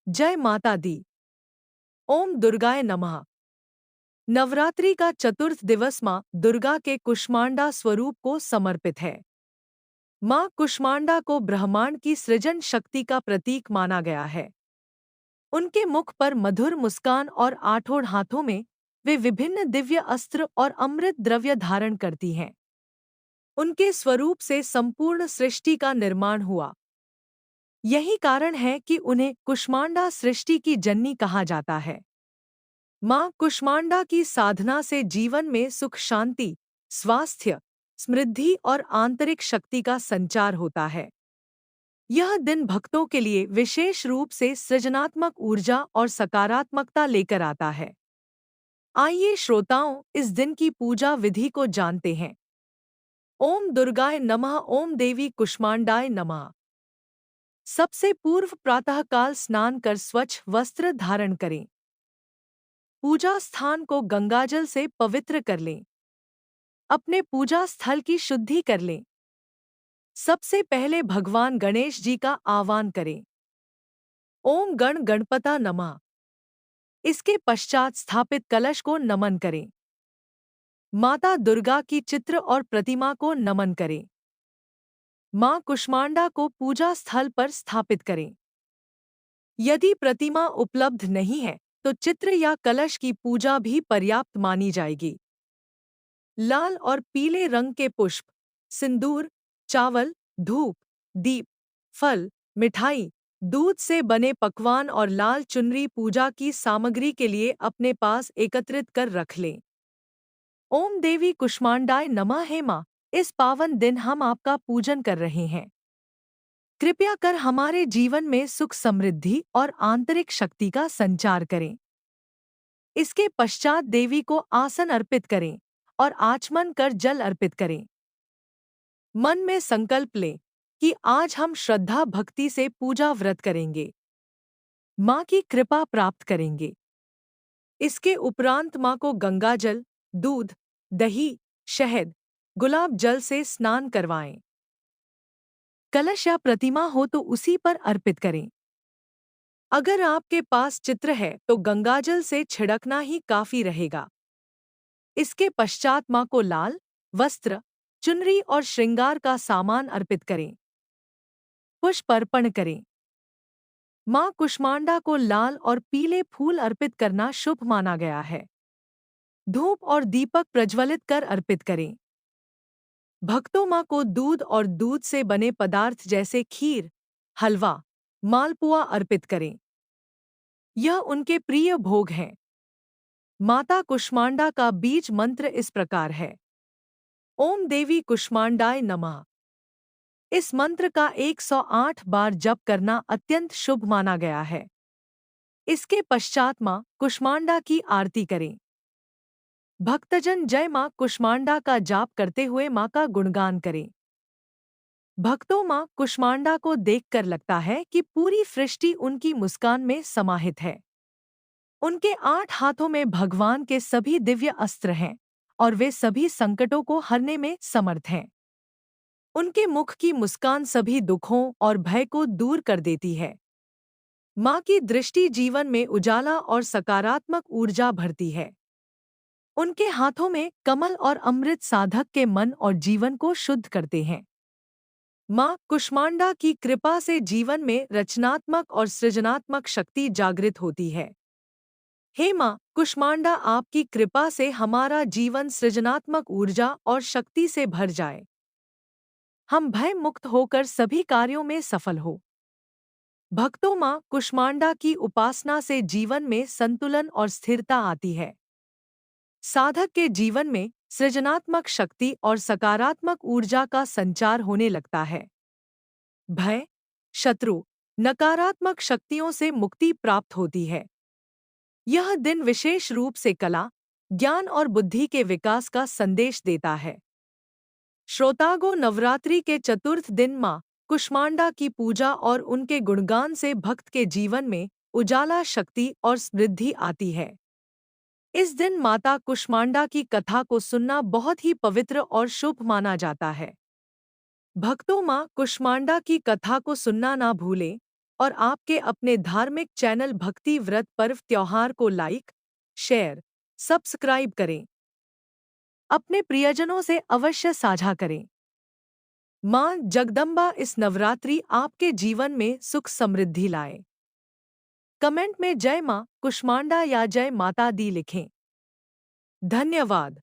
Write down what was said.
जय माता दी। ओम दुर्गाय नमः। नवरात्रि का चतुर्थ दिवस माँ दुर्गा के कुष्मांडा स्वरूप को समर्पित है। माँ कुष्मांडा को ब्रह्मांड की सृजन शक्ति का प्रतीक माना गया है। उनके मुख पर मधुर मुस्कान और आठों हाथों में वे विभिन्न दिव्य अस्त्र और अमृत द्रव्य धारण करती हैं। उनके स्वरूप से संपूर्ण सृष्टि का निर्माण हुआ। यही कारण है कि उन्हें कुष्मांडा सृष्टि की जननी कहा जाता है। माँ कुष्मांडा की साधना से जीवन में सुख, शांति, स्वास्थ्य, समृद्धि और आंतरिक शक्ति का संचार होता है। यह दिन भक्तों के लिए विशेष रूप से सृजनात्मक ऊर्जा और सकारात्मकता लेकर आता है। आइए श्रोताओं, इस दिन की पूजा विधि को जानते हैं। ओम दुर्गाय नमः। ओम देवी कुष्मांडाय नमः। सबसे पूर्व प्रातःकाल स्नान कर स्वच्छ वस्त्र धारण करें। पूजा स्थान को गंगाजल से पवित्र कर लें। अपने पूजा स्थल की शुद्धि कर लें। सबसे पहले भगवान गणेश जी का आह्वान करें। ओम गण गणपता नमः। इसके पश्चात स्थापित कलश को नमन करें। माता दुर्गा की चित्र और प्रतिमा को नमन करें। मां कुष्मांडा को पूजा स्थल पर स्थापित करें। यदि प्रतिमा उपलब्ध नहीं है तो चित्र या कलश की पूजा भी पर्याप्त मानी जाएगी। लाल और पीले रंग के पुष्प, सिंदूर, चावल, धूप, दीप, फल, मिठाई, दूध से बने पकवान और लाल चुनरी पूजा की सामग्री के लिए अपने पास एकत्रित कर रख लें। ओम देवी कुष्मांडाय नमः। हे मां, इस पावन दिन हम आपका पूजन कर रहे हैं। कृपया कर हमारे जीवन में सुख, समृद्धि और आंतरिक शक्ति का संचार करें। इसके पश्चात देवी को आसन अर्पित करें और आचमन कर जल अर्पित करें। मन में संकल्प लें कि आज हम श्रद्धा भक्ति से पूजा व्रत करेंगे, माँ की कृपा प्राप्त करेंगे। इसके उपरांत माँ को गंगाजल, दूध, दही, शहद, गुलाब जल से स्नान करवाएं। कलश या प्रतिमा हो तो उसी पर अर्पित करें। अगर आपके पास चित्र है तो गंगाजल से छिड़कना ही काफी रहेगा। इसके पश्चात माँ को लाल वस्त्र, चुनरी और श्रृंगार का सामान अर्पित करें। पुष्प अर्पण करें। माँ कुष्मांडा को लाल और पीले फूल अर्पित करना शुभ माना गया है। धूप और दीपक प्रज्वलित कर अर्पित करें। भक्तों माँ को दूध और दूध से बने पदार्थ जैसे खीर, हलवा, मालपुआ अर्पित करें। यह उनके प्रिय भोग हैं। माता कुष्मांडा का बीज मंत्र इस प्रकार है। ओम देवी कुष्मांडाय नमः। इस मंत्र का 108 बार जप करना अत्यंत शुभ माना गया है। इसके पश्चात माँ कुष्मांडा की आरती करें। भक्तजन जय माँ कुष्मांडा का जाप करते हुए माँ का गुणगान करें। भक्तों, माँ कुष्मांडा को देखकर लगता है कि पूरी सृष्टि उनकी मुस्कान में समाहित है। उनके 8 हाथों में भगवान के सभी दिव्य अस्त्र हैं और वे सभी संकटों को हरने में समर्थ हैं। उनके मुख की मुस्कान सभी दुखों और भय को दूर कर देती है। माँ की दृष्टि जीवन में उजाला और सकारात्मक ऊर्जा भरती है। उनके हाथों में कमल और अमृत साधक के मन और जीवन को शुद्ध करते हैं। माँ कुष्मांडा की कृपा से जीवन में रचनात्मक और सृजनात्मक शक्ति जागृत होती है। हे माँ कुष्मांडा, आपकी कृपा से हमारा जीवन सृजनात्मक ऊर्जा और शक्ति से भर जाए। हम भय मुक्त होकर सभी कार्यों में सफल हो। भक्तों, माँ कुष्मांडा की उपासना से जीवन में संतुलन और स्थिरता आती है। साधक के जीवन में सृजनात्मक शक्ति और सकारात्मक ऊर्जा का संचार होने लगता है। भय, शत्रु, नकारात्मक शक्तियों से मुक्ति प्राप्त होती है। यह दिन विशेष रूप से कला, ज्ञान और बुद्धि के विकास का संदेश देता है। श्रोतागो, नवरात्रि के चतुर्थ दिन माँ कुष्मांडा की पूजा और उनके गुणगान से भक्त के जीवन में उजाला, शक्ति और समृद्धि आती है। इस दिन माता कुष्मांडा की कथा को सुनना बहुत ही पवित्र और शुभ माना जाता है। भक्तों, माँ कुष्मांडा की कथा को सुनना ना भूलें और आपके अपने धार्मिक चैनल भक्ति व्रत पर्व त्योहार को लाइक, शेयर, सब्सक्राइब करें। अपने प्रियजनों से अवश्य साझा करें। मां जगदम्बा इस नवरात्रि आपके जीवन में सुख समृद्धि लाए। कमेंट में जय मां कुष्मांडा या जय माता दी लिखें। धन्यवाद।